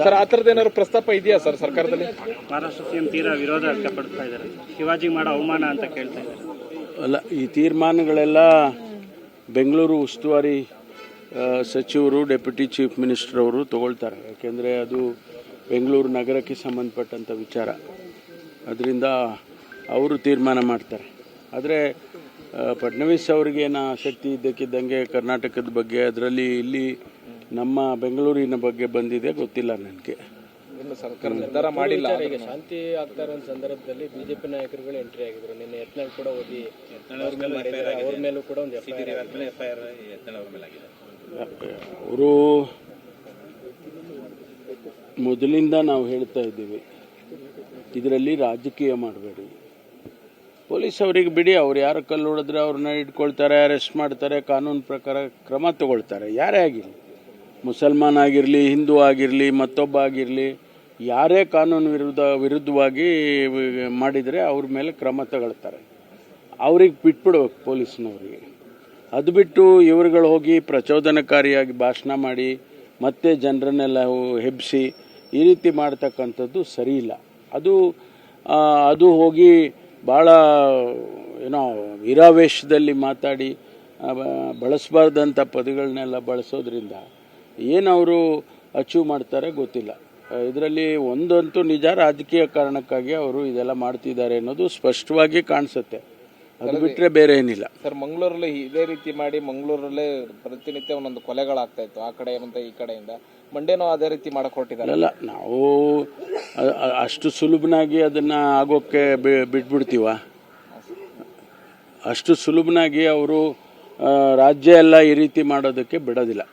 Sir ಆ ಥರದ್ದು ಏನಾದ್ರು ಪ್ರಸ್ತಾಪ ಇದೆಯಾ ಸರ್ ಸರ್ಕಾರದಲ್ಲಿ? ಮಹಾರಾಷ್ಟ್ರ ಸಿಎಂ ತೀರಾ ವಿರೋಧ ವ್ಯಕ್ತಪಡಿಸ್ತಾ ಇದ್ದಾರೆ, ಶಿವಾಜಿ ಮಾಡೋ ಅವಮಾನ ಅಂತ ಕೇಳ್ತಾ ಇದ್ದಾರೆ. ಅಲ್ಲ, ಈ ತೀರ್ಮಾನಗಳೆಲ್ಲ ಬೆಂಗಳೂರು ಉಸ್ತುವಾರಿ ಸಚಿವರು, ಡೆಪ್ಯೂಟಿ ಚೀಫ್ ಮಿನಿಸ್ಟರ್ ಅವರು ತಗೊಳ್ತಾರೆ. ಯಾಕೆಂದರೆ ಅದು ಬೆಂಗಳೂರು ನಗರಕ್ಕೆ ಸಂಬಂಧಪಟ್ಟಂಥ ವಿಚಾರ, ಅದರಿಂದ ಅವರು ತೀರ್ಮಾನ ಮಾಡ್ತಾರೆ. ಆದರೆ ಫಡ್ನವೀಸ್ ಅವ್ರಿಗೇನು ಆಸಕ್ತಿ ಇದ್ದಕ್ಕಿದ್ದಂಗೆ ಕರ್ನಾಟಕದ ಬಗ್ಗೆ, ಅದರಲ್ಲಿ ಇಲ್ಲಿ ನಮ್ಮ ಬೆಂಗಳೂರಿನ ಬಗ್ಗೆ ಬಂದಿದೆ ಗೊತ್ತಿಲ್ಲ ನನಗೆ. ಸರ್ಕಾರ ನಿರ್ಧಾರ ಮಾಡಿಲ್ಲ. ಈಗ ಶಾಂತಿ ಆಗ್ತಾ ಇರೋ ಸಂದರ್ಭದಲ್ಲಿ ಬಿಜೆಪಿ ನಾಯಕರುಗಳು ಎಂಟ್ರಿ ಆಗಿದ್ರು. ನಿನ್ನೆ ಯತ್ನಾಳ್ ಕೂಡ ಓದಿ ಅವ್ರ ಮೇಲೂ ಕೂಡ ಒಂದು ಎಫ್ಐಆರ್ ಅವರು ಮೊದಲಿಂದ ನಾವು ಹೇಳ್ತಾ ಇದ್ದೀವಿ, ಇದರಲ್ಲಿ ರಾಜಕೀಯ ಮಾಡಬೇಡಿ, ಪೊಲೀಸ್ ಅವರಿಗೆ ಬಿಡಿ, ಅವ್ರು ಯಾರು ಕಲ್ಲು ಹೊಡೆದ್ರೆ ಅವ್ರನ್ನ ಇಟ್ಕೊಳ್ತಾರೆ, ಅರೆಸ್ಟ್ ಮಾಡ್ತಾರೆ, ಕಾನೂನು ಪ್ರಕಾರ ಕ್ರಮ ತಗೊಳ್ತಾರೆ. ಯಾರೇ ಆಗಿರಲಿ, ಮುಸಲ್ಮಾನ್ ಆಗಿರಲಿ, ಹಿಂದೂ ಆಗಿರಲಿ, ಮತ್ತೊಬ್ಬ ಆಗಿರಲಿ, ಯಾರೇ ಕಾನೂನು ವಿರುದ್ಧವಾಗಿ ಮಾಡಿದರೆ ಅವ್ರ ಮೇಲೆ ಕ್ರಮ ತಗೊಳ್ತಾರೆ. ಅವ್ರಿಗೆ ಬಿಟ್ಬಿಡ್ಬೇಕು ಪೊಲೀಸ್ನವ್ರಿಗೆ. ಅದು ಬಿಟ್ಟು ಇವರುಗಳು ಹೋಗಿ ಪ್ರಚೋದನಕಾರಿಯಾಗಿ ಭಾಷಣ ಮಾಡಿ ಮತ್ತೆ ಜನರನ್ನೆಲ್ಲ ಹೆಬ್ಬಿಸಿ ಈ ರೀತಿ ಮಾಡ್ತಕ್ಕಂಥದ್ದು ಸರಿ ಇಲ್ಲ. ಅದು ಹೋಗಿ ಭಾಳ ವೀರಾವೇಶದಲ್ಲಿ ಮಾತಾಡಿ ಬಳಸಬಾರ್ದಂಥ ಪದಗಳನ್ನೆಲ್ಲ ಬಳಸೋದ್ರಿಂದ ಏನವರು ಅಚೀವ್ ಮಾಡ್ತಾರೆ ಗೊತ್ತಿಲ್ಲ. ಇದರಲ್ಲಿ ಒಂದಂತೂ ನಿಜ, ರಾಜಕೀಯ ಕಾರಣಕ್ಕಾಗಿ ಅವರು ಇದೆಲ್ಲ ಮಾಡ್ತಿದ್ದಾರೆ ಅನ್ನೋದು ಸ್ಪಷ್ಟವಾಗಿ ಕಾಣಿಸುತ್ತೆ. ಅದು ಬಿಟ್ಟರೆ ಬೇರೆ ಏನಿಲ್ಲ. ಸರ್, ಮಂಗಳೂರಲ್ಲಿ ಇದೇ ರೀತಿ ಮಾಡಿ ಮಂಗಳೂರಲ್ಲೇ ಪ್ರತಿನಿತ್ಯ ಒಂದೊಂದು ಕೊಲೆಗಳಾಗ್ತಾ ಇತ್ತು, ಆ ಕಡೆಯಿಂದ ಈ ಕಡೆಯಿಂದ. ಮಂಡ್ಯನೂ ಅದೇ ರೀತಿ ಮಾಡಕ್ಕೆ ಹೊರಟಿದ್ದಾರೆ. ಅಲ್ಲ, ನಾವು ಅಷ್ಟು ಸುಲಭನಾಗಿ ಅದನ್ನು ಆಗೋಕ್ಕೆ ಬಿಟ್ಬಿಡ್ತೀವ? ಅಷ್ಟು ಸುಲಭನಾಗಿ ಅವರು ರಾಜ್ಯ ಎಲ್ಲ ಈ ರೀತಿ ಮಾಡೋದಕ್ಕೆ ಬಿಡೋದಿಲ್ಲ.